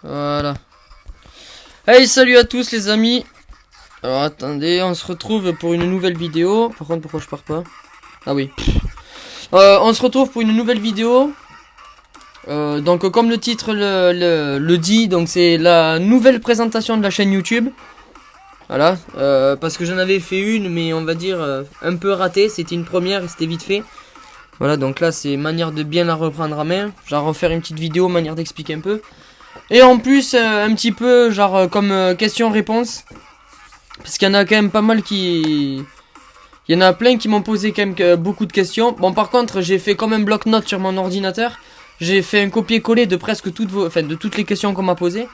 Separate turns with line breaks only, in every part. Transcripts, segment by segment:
Voilà. Hey, salut à tous les amis. Alors attendez, on se retrouve pour une nouvelle vidéo. Par contre, pourquoi je pars pas? Ah oui. On se retrouve pour une nouvelle vidéo. Donc comme le titre le dit, donc c'est la nouvelle présentation de la chaîne YouTube. Voilà. Parce que j'en avais fait une, mais on va dire un peu ratée. C'était une première et c'était vite fait. Voilà, donc là c'est manière de bien la reprendre à main. Genre refaire une petite vidéo, manière d'expliquer un peu. Et en plus, un petit peu, genre, comme question-réponse. Parce qu'il y en a quand même pas mal qui... Il y en a plein qui m'ont posé quand même beaucoup de questions. Bon, par contre, j'ai fait comme un bloc-notes sur mon ordinateur. J'ai fait un copier-coller de presque toutes vos... Enfin, de toutes les questions qu'on m'a posées.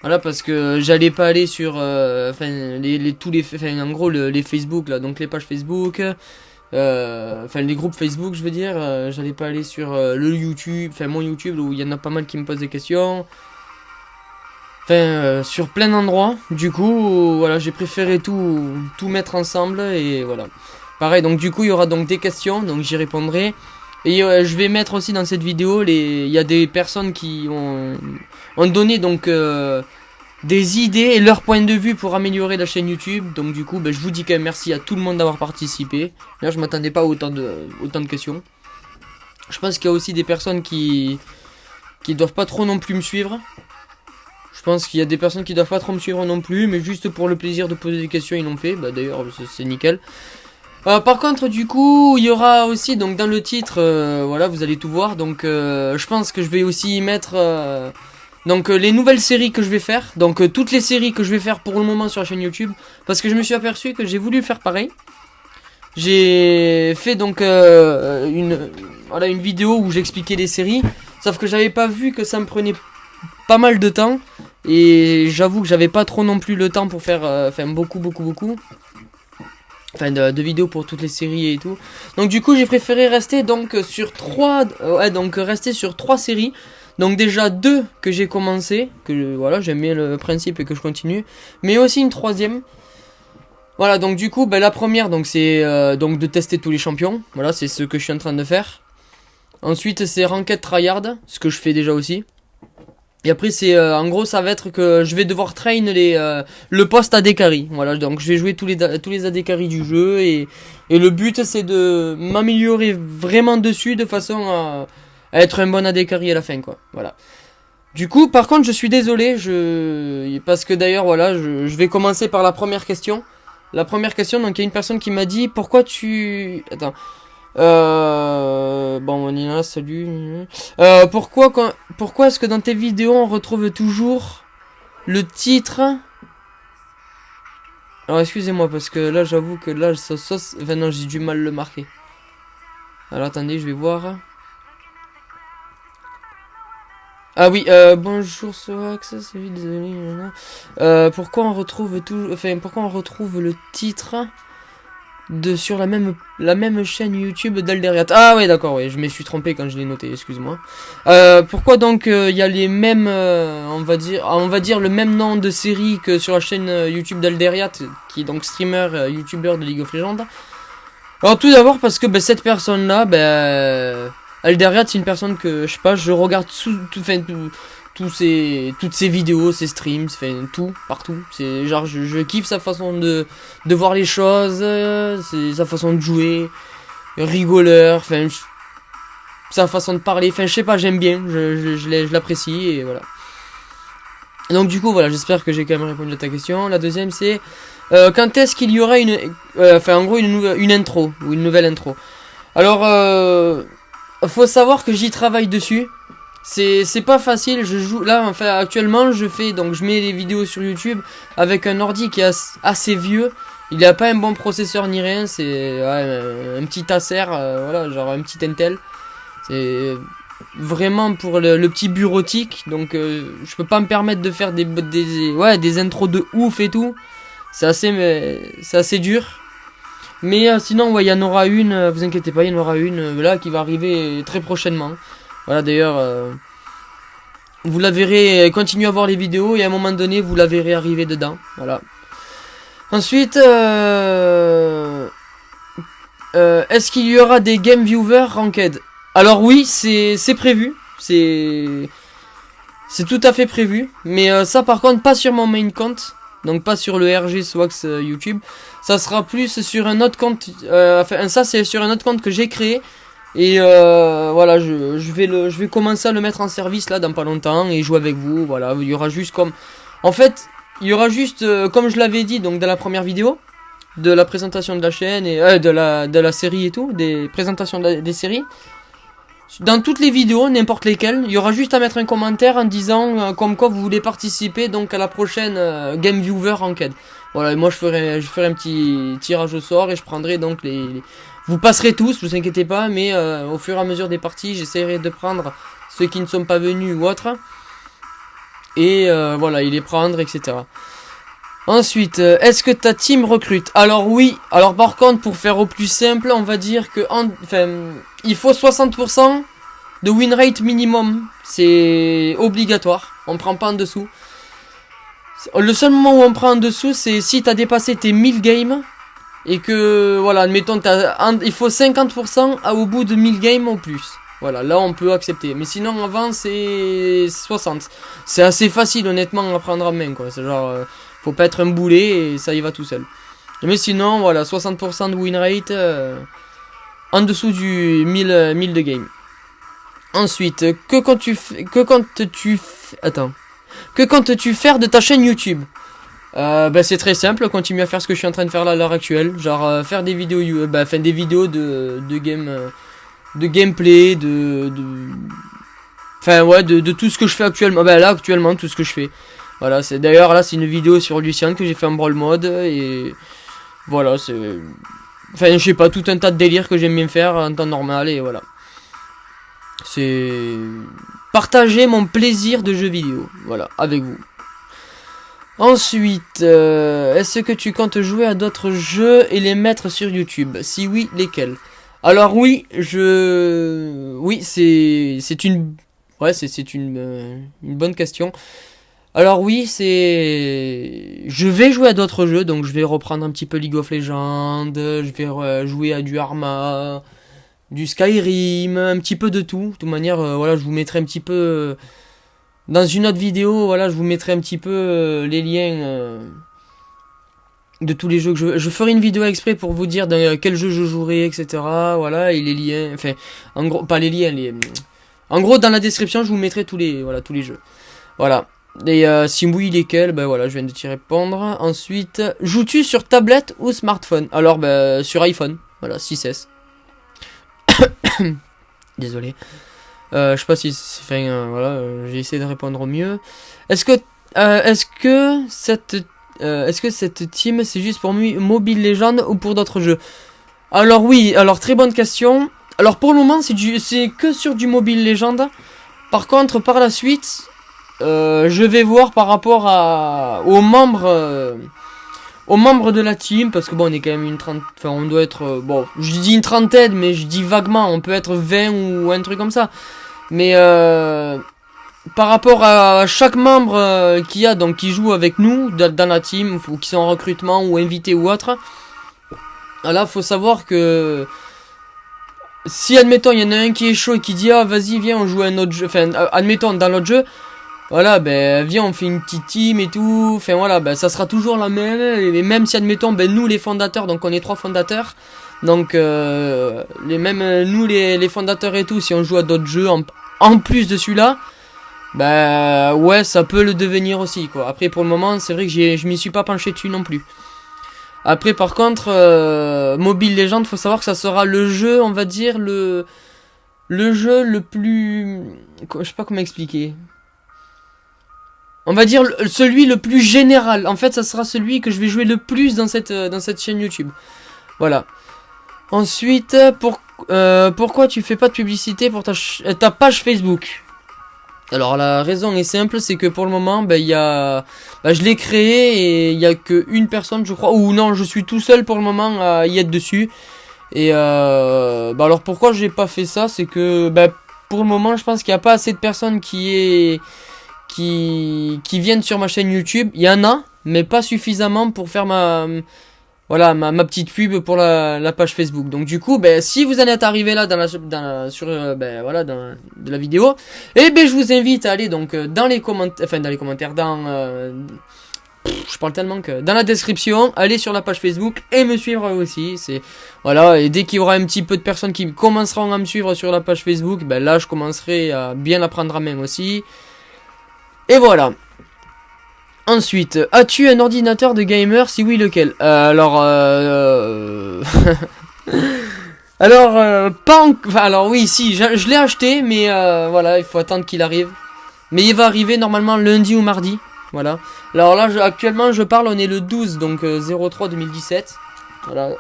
Voilà, parce que j'allais pas aller sur... Enfin, tous les... Enfin, en gros, les Facebook, là. Donc, les pages Facebook... Enfin, les groupes Facebook, je veux dire. J'allais pas aller sur le YouTube... Enfin, mon YouTube, où il y en a pas mal qui me posent des questions. Enfin, sur plein d'endroits. Du coup, voilà, j'ai préféré tout mettre ensemble et voilà. Pareil, donc du coup, il y aura donc des questions, donc j'y répondrai. Et je vais mettre aussi dans cette vidéo, il y a des personnes qui ont donné donc des idées et leur point de vue pour améliorer la chaîne YouTube. Donc du coup, je vous dis quand même merci à tout le monde d'avoir participé. Là, je m'attendais pas à autant de questions. Je pense qu'il y a aussi des personnes qui doivent pas trop non plus me suivre. Je pense qu'il y a des personnes qui doivent pas trop me suivre non plus, mais juste pour le plaisir de poser des questions, ils l'ont fait. Bah d'ailleurs, c'est nickel. Par contre, du coup, il y aura aussi, donc dans le titre, voilà, vous allez tout voir. Donc, je pense que je vais aussi y mettre, donc les nouvelles séries que je vais faire. Donc, toutes les séries que je vais faire pour le moment sur la chaîne YouTube, parce que je me suis aperçu que j'ai voulu faire pareil. J'ai fait donc une vidéo où j'expliquais les séries, sauf que j'avais pas vu que ça me prenait pas mal de temps. Et j'avoue que j'avais pas trop non plus le temps pour faire beaucoup enfin de vidéos pour toutes les séries et tout. Donc du coup j'ai préféré rester donc sur rester sur 3 séries. Donc déjà 2 que j'ai commencé, voilà, j'aime bien le principe et que je continue, mais aussi une troisième. Voilà, donc du coup la première donc c'est donc de tester tous les champions. Voilà, c'est ce que je suis en train de faire. Ensuite c'est Ranked Tryhard, ce que je fais déjà aussi. Et après c'est en gros ça va être que je vais devoir train le poste AD carry. Voilà, donc je vais jouer tous les AD carry du jeu et le but c'est de m'améliorer vraiment dessus de façon à être un bon AD carry à la fin quoi. Voilà. Du coup par contre je suis désolé, parce que d'ailleurs voilà, je vais commencer par la première question. La première question, donc il y a une personne qui m'a dit pourquoi tu... Attends. Bon, Nina, salut. Pourquoi est-ce que dans tes vidéos on retrouve toujours le titre? Alors excusez-moi parce que là j'avoue que là enfin non, j'ai du mal à le marquer. Alors attendez, je vais voir. Ah oui, bonjour Soax, c'est désolé. Pourquoi on retrouve pourquoi on retrouve le titre sur la même chaîne YouTube d'Alderiat? Ah ouais, d'accord, ouais, je me suis trompé quand je l'ai noté, excuse-moi. Pourquoi donc il y a les mêmes on va dire le même nom de série que sur la chaîne YouTube d'Alderiat, qui est donc streamer YouTuber de League of Legends? Alors tout d'abord parce que cette personne là, Alderiat, c'est une personne que je sais pas, je regarde toutes ses vidéos, ses streams, tout, partout. C'est genre, je kiffe sa façon de voir les choses, c'est sa façon de jouer, rigoleur, sa façon de parler, je sais pas, j'aime bien, je l'apprécie et voilà. Donc du coup, voilà, j'espère que j'ai quand même répondu à ta question. La deuxième, c'est quand est-ce qu'il y aura en gros une intro, ou une nouvelle intro. Alors, faut savoir que j'y travaille dessus. C'est pas facile, je joue là actuellement je mets les vidéos sur YouTube avec un ordi qui est assez vieux. Il a pas un bon processeur ni rien, c'est un petit Acer, voilà, genre un petit Intel. C'est vraiment pour le petit bureautique, donc je peux pas me permettre de faire des intros de ouf et tout. C'est assez dur. Mais sinon ouais, il y en aura une, vous inquiétez pas, il y en aura une là qui va arriver très prochainement. Voilà, d'ailleurs, vous la verrez, continuez à voir les vidéos et à un moment donné, vous la verrez arriver dedans. Voilà. Ensuite, est-ce qu'il y aura des game viewers ranked? Alors oui, c'est prévu. C'est tout à fait prévu. Mais ça par contre pas sur mon main compte. Donc pas sur le RG Swax YouTube. Ça sera plus sur un autre compte. Enfin ça c'est sur un autre compte que j'ai créé. Et voilà, je vais commencer à le mettre en service là dans pas longtemps et jouer avec vous. Voilà, il y aura juste comme... En fait, il y aura juste, comme je l'avais dit donc dans la première vidéo, de la présentation de la chaîne et de la série et tout, des présentations des séries. Dans toutes les vidéos, n'importe lesquelles, il y aura juste à mettre un commentaire en disant comme quoi vous voulez participer donc à la prochaine Game Viewer Ranked. Voilà, et moi je ferai un petit tirage au sort et je prendrai donc vous passerez tous, vous inquiétez pas, mais au fur et à mesure des parties, j'essaierai de prendre ceux qui ne sont pas venus ou autres. Et voilà, et les prendre, etc. Ensuite, est-ce que ta team recrute? Alors oui, alors par contre, pour faire au plus simple, on va dire que il faut 60% de win rate minimum. C'est obligatoire, on prend pas en dessous. Le seul moment où on prend en dessous, c'est si tu as dépassé tes 1000 games. Et que, voilà, admettons, il faut 50% au bout de 1000 games au plus. Voilà, là on peut accepter. Mais sinon, avant, c'est 60. C'est assez facile, honnêtement, à prendre en main, quoi. C'est genre, faut pas être un boulet et ça y va tout seul. Mais sinon, voilà, 60% de win rate en dessous du 1000 de game. Ensuite, que comptes-tu faire de ta chaîne YouTube? C'est très simple, continue à faire ce que je suis en train de faire là à l'heure actuelle, genre faire des vidéos, des vidéos de gameplay, de tout ce que je fais actuellement. Là actuellement tout ce que je fais. Voilà, c'est d'ailleurs là c'est une vidéo sur Lucian que j'ai fait en brawl mode et voilà, c'est je sais pas, tout un tas de délires que j'aime bien faire en temps normal et voilà. C'est partager mon plaisir de jeux vidéo, voilà, avec vous. Ensuite, est-ce que tu comptes jouer à d'autres jeux et les mettre sur YouTube? Si oui, lesquels? Alors oui, c'est une bonne question. Alors oui, je vais jouer à d'autres jeux, donc je vais reprendre un petit peu League of Legends, je vais jouer à du Arma, du Skyrim, un petit peu de tout. De toute manière, voilà, je vous mettrai un petit peu dans une autre vidéo, voilà, je vous mettrai un petit peu les liens de tous les jeux que je ferai une vidéo exprès pour vous dire dans quel jeu je jouerai, etc. Voilà, et les liens, enfin, en gros, pas les liens, en gros, dans la description, je vous mettrai tous les jeux. Voilà. Et si oui, lesquels, voilà, je viens de t'y répondre. Ensuite, joues-tu sur tablette ou smartphone? Alors, sur iPhone, voilà, 6S. Désolé. Je sais pas si voilà, j'ai essayé de répondre au mieux. Est-ce que cette team c'est juste pour Mobile Legends ou pour d'autres jeux? Alors oui, alors très bonne question. Alors pour le moment c'est que sur du Mobile Legends. Par contre par la suite, je vais voir par rapport aux membres de la team, parce que bon on est quand même une trentaine, enfin on doit être, bon je dis une trentaine mais je dis vaguement, on peut être 20 ou un truc comme ça. Mais par rapport à chaque membre qui joue avec nous dans la team, ou qui sont en recrutement ou invités ou autre, là faut savoir que si admettons il y en a un qui est chaud et qui dit ah vas-y viens on joue à un autre jeu, enfin admettons dans l'autre jeu, voilà viens on fait une petite team et tout, enfin voilà ça sera toujours la même, et même si admettons nous les fondateurs, donc on est 3 fondateurs, donc nous les fondateurs et tout, si on joue à d'autres jeux en plus de celui-là, ouais ça peut le devenir aussi quoi. Après pour le moment c'est vrai que je m'y suis pas penché dessus non plus. Après par contre Mobile Legends, faut savoir que ça sera le jeu, on va dire le jeu le plus, je sais pas comment expliquer, on va dire celui le plus général. En fait ça sera celui que je vais jouer le plus dans cette chaîne YouTube. Voilà. Ensuite, pourquoi tu fais pas de publicité pour ta page Facebook? Alors la raison est simple, c'est que pour le moment, je l'ai créé et il y a qu'une personne, je crois, ou non, je suis tout seul pour le moment à y être dessus. Et alors pourquoi j'ai pas fait ça, c'est que pour le moment, je pense qu'il n'y a pas assez de personnes qui viennent sur ma chaîne YouTube. Il y en a, mais pas suffisamment pour faire Voilà, ma petite pub pour la page Facebook. Donc du coup, ben, si vous en êtes arrivé là sur ben, voilà, de la vidéo, eh ben, je vous invite à aller donc dans les commentaires, enfin dans les commentaires, je parle tellement que dans la description, allez sur la page Facebook et me suivre aussi. C'est voilà, et dès qu'il y aura un petit peu de personnes qui commenceront à me suivre sur la page Facebook, ben là, je commencerai à bien la prendre à main aussi. Et voilà. Ensuite, as-tu un ordinateur de gamer? Si oui, lequel? Alors, oui, si, je l'ai acheté, mais voilà, il faut attendre qu'il arrive. Mais il va arriver normalement lundi ou mardi. Voilà. Alors là, actuellement, je parle, on est le 12, donc 03 2017. Voilà.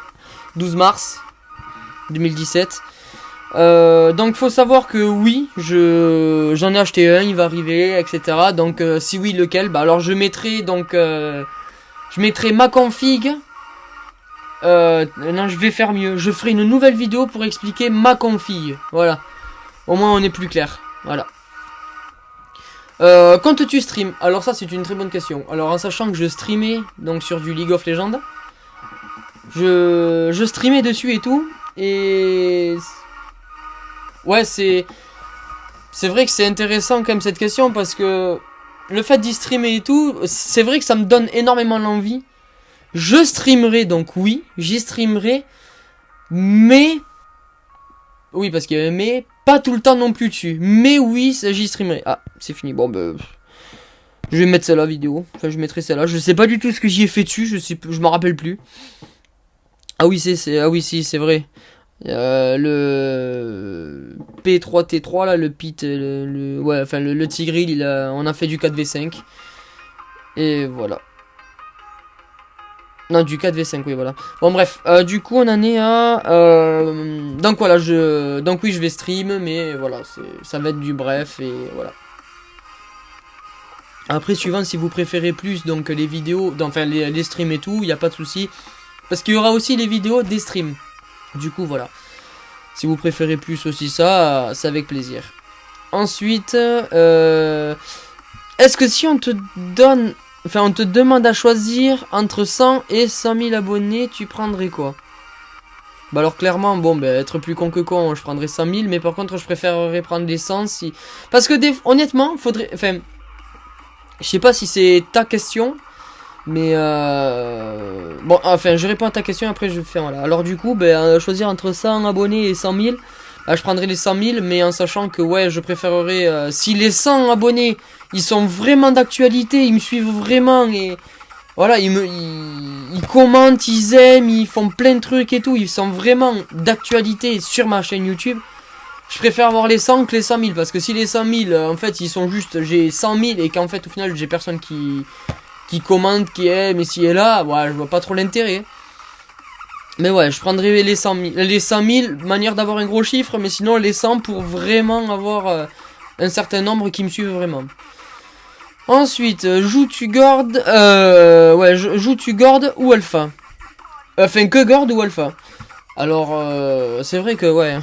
12 mars 2017. Donc faut savoir que oui, j'en ai acheté un, il va arriver, etc. Donc si oui, lequel? Bah alors je mettrai donc je mettrai ma config. Non, je vais faire mieux. Je ferai une nouvelle vidéo pour expliquer ma config. Voilà. Au moins on est plus clair. Voilà. Quand tu stream? Alors ça c'est une très bonne question. Alors en sachant que je streamais donc sur du League of Legends, je streamais dessus et tout, et ouais, c'est vrai que c'est intéressant quand même cette question, parce que le fait d'y streamer et tout, c'est vrai que ça me donne énormément l'envie. Je streamerai, donc oui, j'y streamerai, mais oui, parce qu'il y a un mais, pas tout le temps non plus dessus. Mais oui, j'y streamerai. Ah, c'est fini. Bon, ben, je vais mettre celle-là vidéo. Enfin, je mettrai celle-là. Je sais pas du tout ce que j'y ai fait dessus. Je m'en rappelle plus. Ah oui, ah oui, si, c'est vrai. Le P3T3 là, le Pit, ouais, enfin le Tigreal, on a fait du 4v5. Et voilà. Non, du 4v5, oui, voilà. Bon, bref, du coup, on en est à... donc voilà, donc oui, je vais stream, mais voilà, ça va être du bref, et voilà. Après, suivant si vous préférez plus, donc les vidéos, enfin les streams et tout, il n'y a pas de souci. Parce qu'il y aura aussi les vidéos des streams. Du coup, voilà. Si vous préférez plus aussi ça, c'est avec plaisir. Ensuite, est-ce que si on te donne... Enfin, on te demande à choisir entre 100 et 100 000 abonnés, tu prendrais quoi? Bah alors clairement, bon, bah, être plus con que con, je prendrais 100 000, mais par contre, je préférerais prendre les 100 si... Parce que, honnêtement, faudrait... Enfin, je sais pas si c'est ta question, mais bon, enfin, je réponds à ta question, après je fais, voilà. Alors du coup, bah, choisir entre 100 abonnés et 100 000, bah, je prendrais les 100 000, mais en sachant que, ouais, je préférerais... si les 100 abonnés, ils sont vraiment d'actualité, ils me suivent vraiment, et... Voilà, ils commentent, ils aiment, ils font plein de trucs et tout, ils sont vraiment d'actualité sur ma chaîne YouTube. Je préfère avoir les 100 que les 100 000, parce que si les 100 000, en fait, ils sont juste, j'ai 100 000 et qu'en fait, au final, j'ai personne qui commente, qui aime, et si et là, ouais, je vois pas trop l'intérêt. Mais ouais, je prendrais les 100 000, manière d'avoir un gros chiffre, mais sinon les 100 pour vraiment avoir un certain nombre qui me suivent vraiment. Ensuite, joues-tu Gord, ouais, joues-tu Gord ou Alpha? Enfin, que Gord ou Alpha? Alors, c'est vrai que, ouais,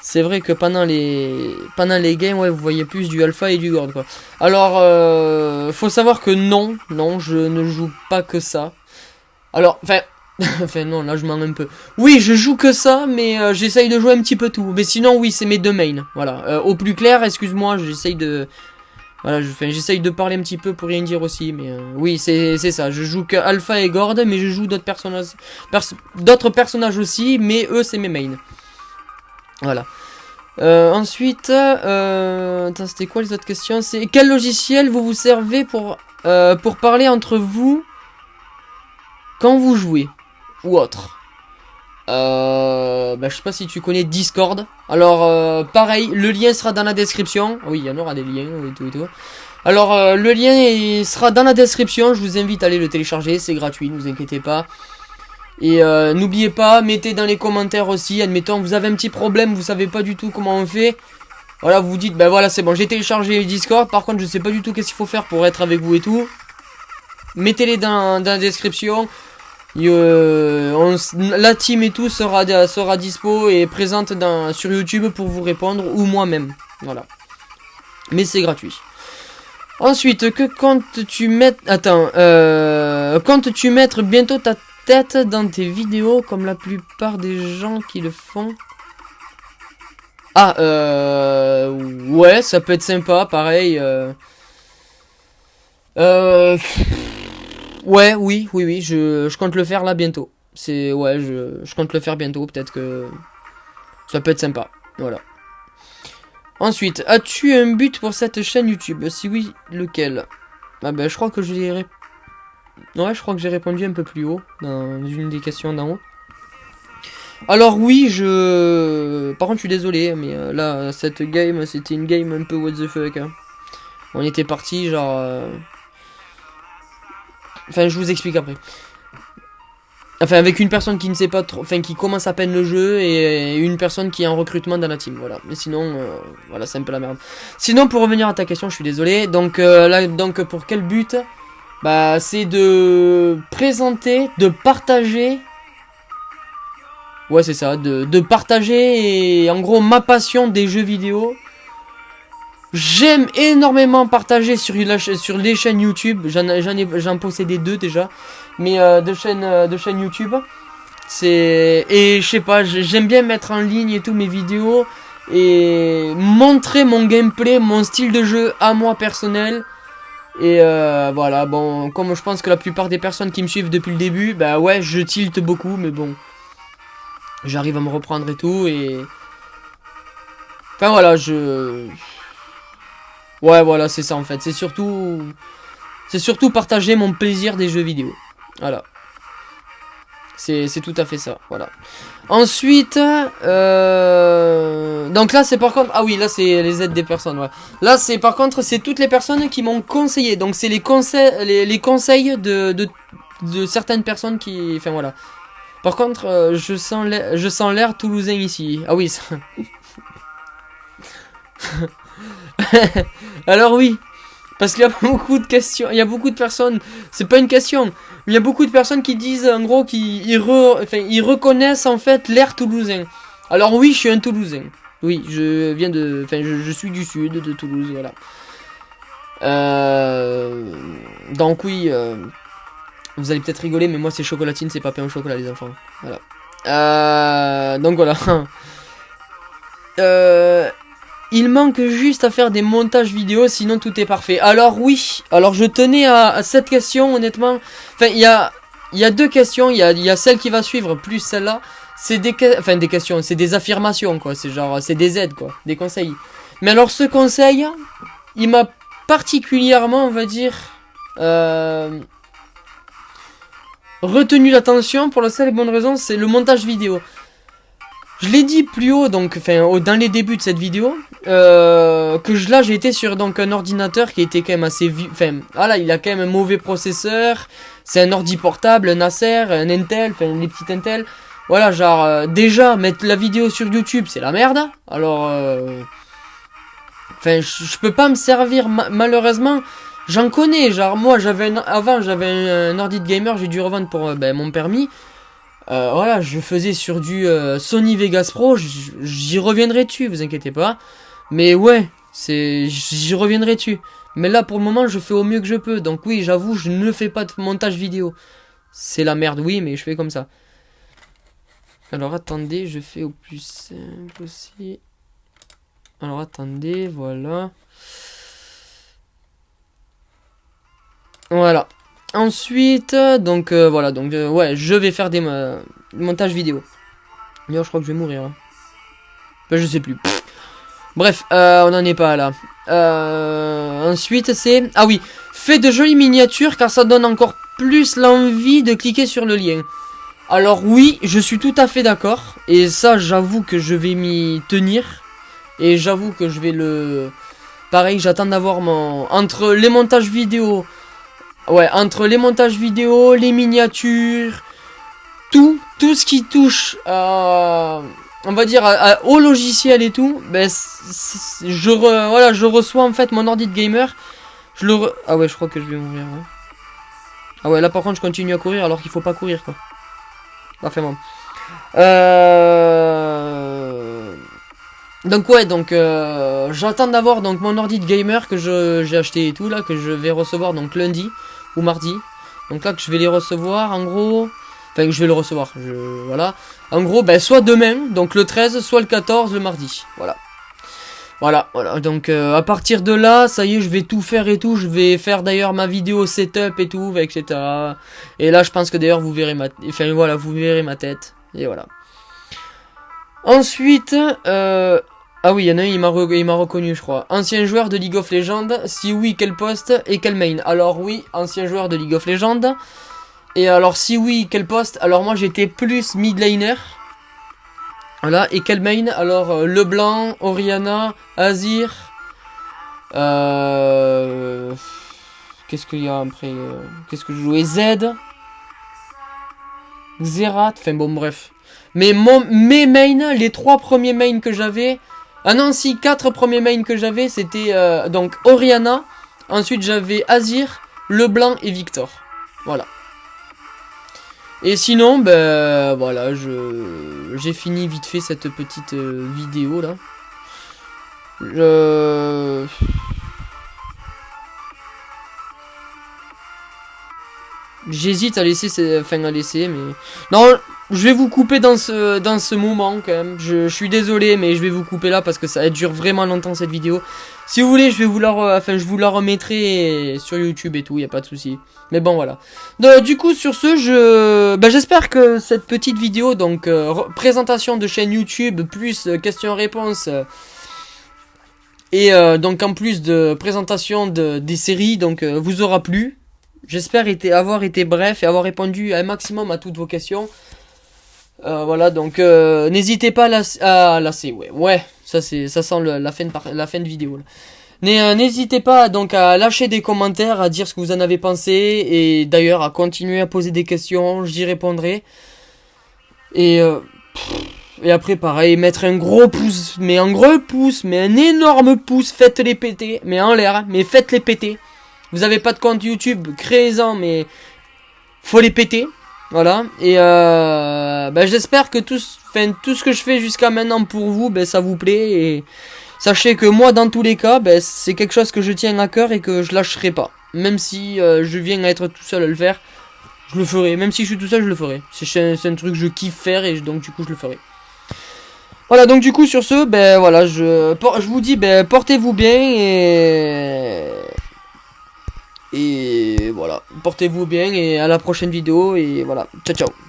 c'est vrai que pendant les games, ouais, vous voyez plus du Alpha et du Gord, quoi. Alors, faut savoir que non, je ne joue pas que ça. Alors, enfin, enfin non, là je mens un peu. Oui, je joue que ça, mais j'essaye de jouer un petit peu tout. Mais sinon, oui, c'est mes deux mains. Voilà, au plus clair, excuse-moi, j'essaye de... Voilà, j'essaye de parler un petit peu pour rien dire aussi, mais oui, c'est ça. Je joue que Alpha et Gord, mais je joue d'autres personnages aussi, mais eux, c'est mes mains. Voilà. Ensuite, attends, c'était quoi les autres questions? C'est quel logiciel vous servez pour parler entre vous quand vous jouez ou autre? Bah, je sais pas si tu connais Discord. Alors, pareil, le lien sera dans la description. Oui, il y en aura des liens et tout et tout. Alors, le lien sera dans la description. Je vous invite à aller le télécharger. C'est gratuit, ne vous inquiétez pas. Et n'oubliez pas, mettez dans les commentaires aussi. Admettons, vous avez un petit problème, vous savez pas du tout comment on fait. Voilà, vous vous dites, ben voilà, c'est bon, j'ai téléchargé Discord. Par contre, je sais pas du tout qu'est-ce qu'il faut faire pour être avec vous et tout. Mettez-les dans la description. La team et tout sera dispo et présente sur YouTube pour vous répondre, ou moi-même. Voilà. Mais c'est gratuit. Ensuite, que comptes-tu mettre... Attends, comptes-tu mettre bientôt tête dans tes vidéos comme la plupart des gens qui le font. Ah, ouais, ça peut être sympa, pareil. Ouais, oui, je compte le faire là bientôt. Ouais, je compte le faire bientôt, peut-être que ça peut être sympa, voilà. Ensuite, as-tu un but pour cette chaîne YouTube? Si oui, lequel? Ah ben, je crois que ouais, je crois que j'ai répondu un peu plus haut, dans une des questions d'en haut. Alors oui, par contre, je suis désolé, mais là, cette game, c'était une game un peu what the fuck, hein. On était parti, genre... Enfin, je vous explique après. Enfin, avec une personne qui ne sait pas trop... Enfin, qui commence à peine le jeu, et une personne qui est en recrutement dans la team, voilà. Mais sinon, voilà, c'est un peu la merde. Sinon, pour revenir à ta question, je suis désolé. Donc, là, pour quel but? Bah, c'est de présenter, de partager... Ouais, c'est ça, de partager, et en gros, ma passion des jeux vidéo. J'aime énormément partager sur les chaînes YouTube. J'en possédais 2 déjà, mais de chaînes YouTube. Et je sais pas, j'aime bien mettre en ligne et tout mes vidéos et montrer mon gameplay, mon style de jeu à moi personnel. Et voilà, bon, comme je pense que la plupart des personnes qui me suivent depuis le début, bah ouais, je tilte beaucoup, mais bon, j'arrive à me reprendre et tout. Et enfin voilà, ouais, voilà, c'est ça en fait. C'est surtout partager mon plaisir des jeux vidéo. Voilà. C'est tout à fait ça. Voilà. Ensuite, donc là, c'est par contre... Ah oui, là, c'est les aides des personnes. Ouais. Là, c'est par contre, c'est toutes les personnes qui m'ont conseillé. Donc, c'est les conseils de certaines personnes qui... Enfin, voilà. Par contre, je sens l'air toulousain ici. Ah oui, ça... Alors oui, parce qu'il y a beaucoup de questions, il y a beaucoup de personnes, c'est pas une question, mais il y a beaucoup de personnes qui disent en gros qu'ils reconnaissent en fait l'air toulousain. Alors oui, je suis un Toulousain. Oui, je suis du sud de Toulouse, voilà. Donc oui, vous allez peut-être rigoler, mais moi c'est chocolatine, c'est pas pain au chocolat les enfants. Voilà. Donc voilà. Il manque juste à faire des montages vidéo, sinon tout est parfait. Alors oui, alors je tenais à cette question, honnêtement. Enfin, il y a 2 questions, il y a celle qui va suivre, plus celle-là. C'est des questions, c'est des affirmations, quoi. C'est genre, c'est des aides, quoi, des conseils. Mais alors ce conseil, il m'a particulièrement, on va dire, retenu l'attention pour la seule et bonne raison, c'est le montage vidéo. Je l'ai dit plus haut, donc, dans les débuts de cette vidéo, là j'ai été sur donc un ordinateur qui était quand même assez vieux, voilà, il a quand même un mauvais processeur, c'est un ordi portable, un Acer, un Intel, les petits Intel, voilà, genre, déjà, mettre la vidéo sur YouTube, c'est la merde, alors, je peux pas me servir, malheureusement, j'en connais, genre, moi, avant, j'avais un ordi de gamer, j'ai dû revendre pour, mon permis. Voilà, je faisais sur du Sony Vegas Pro, j'y reviendrai dessus, vous inquiétez pas. Mais ouais, j'y reviendrai dessus. Mais là, pour le moment, je fais au mieux que je peux. Donc oui, j'avoue, je ne fais pas de montage vidéo. C'est la merde, oui, mais je fais comme ça. Alors attendez, je fais au plus simple aussi. Alors attendez, voilà. Voilà. Ensuite, donc voilà, donc ouais, je vais faire des montages vidéo. D'ailleurs, je crois que je vais mourir. Hein. Ben, je sais plus. Bref, on n'en est pas là. Ensuite, c'est... Ah oui, fais de jolies miniatures car ça donne encore plus l'envie de cliquer sur le lien. Alors oui, je suis tout à fait d'accord. Et ça, j'avoue que je vais m'y tenir. Et j'avoue que je vais le... Pareil, j'attends d'avoir mon... Entre les montages vidéo... Ouais, entre les montages vidéo, les miniatures, tout ce qui touche à, on va dire, au logiciel et tout, ben, voilà, je reçois en fait mon ordi de gamer, ah ouais, je crois que je vais mourir, ouais. Ah ouais, là par contre je continue à courir alors qu'il faut pas courir, quoi. Enfin bon. Donc ouais, donc j'attends d'avoir donc mon ordi de gamer que j'ai acheté et tout, là, que je vais recevoir donc lundi ou mardi. Donc là que je vais les recevoir en gros. Enfin, je vais le recevoir. Voilà. En gros, ben, soit demain, donc le 13, soit le 14, le mardi. Voilà. Voilà. Donc, à partir de là, ça y est, je vais tout faire et tout. Je vais faire d'ailleurs ma vidéo setup et tout, etc. Et là, je pense que d'ailleurs, vous verrez enfin, voilà, vous verrez ma tête. Et voilà. Ensuite, ah oui, il y en a un, il m'a reconnu, je crois. Ancien joueur de League of Legends. Si oui, quel poste et quel main? Alors oui, ancien joueur de League of Legends. Et alors, si oui, quel poste? Alors moi, j'étais plus mid laner. Voilà, et quel main? Alors, Leblanc, Orianna, Azir. Qu'est-ce qu'il y a après? Qu'est-ce que je jouais? Z. Xerath. Enfin bon, bref. Mais mes mains, les 3 premiers mains que j'avais. Ah non, si, 4 premiers mains que j'avais, c'était donc Orianna. Ensuite, j'avais Azir, Leblanc et Victor. Voilà. Et sinon, ben voilà, j'ai fini vite fait cette petite vidéo là. J'hésite à laisser, enfin à laisser, mais non, je vais vous couper dans ce moment quand même. Je suis désolé, mais je vais vous couper là parce que ça dure vraiment longtemps cette vidéo. Si vous voulez, je vais vous je vous la remettrai sur YouTube et tout, y a pas de souci. Mais bon voilà. Donc, du coup sur ce, j'espère que cette petite vidéo, donc présentation de chaîne YouTube plus questions-réponses. Et donc en plus de présentation des séries, donc vous aura plu. J'espère avoir été bref et avoir répondu un maximum à toutes vos questions. Voilà, donc n'hésitez pas à lasser. Ouais, ça sent la fin de vidéo. N'hésitez pas donc à lâcher des commentaires, à dire ce que vous en avez pensé et d'ailleurs à continuer à poser des questions, j'y répondrai. Et après pareil, mettre un gros pouce, mais un gros pouce, mais un énorme pouce, faites-les péter, mais en l'air, mais faites-les péter. Vous avez pas de compte YouTube, créez-en, mais faut les péter. Voilà. Et j'espère que tout ce que je fais jusqu'à maintenant pour vous, ça vous plaît. Et sachez que moi, dans tous les cas, c'est quelque chose que je tiens à cœur et que je lâcherai pas. Même si je viens à être tout seul à le faire, je le ferai. Même si je suis tout seul, je le ferai. C'est un truc que je kiffe faire et donc du coup, je le ferai. Voilà, donc du coup, sur ce, voilà, je vous dis, portez-vous bien et voilà, portez-vous bien et à la prochaine vidéo et voilà, ciao ciao.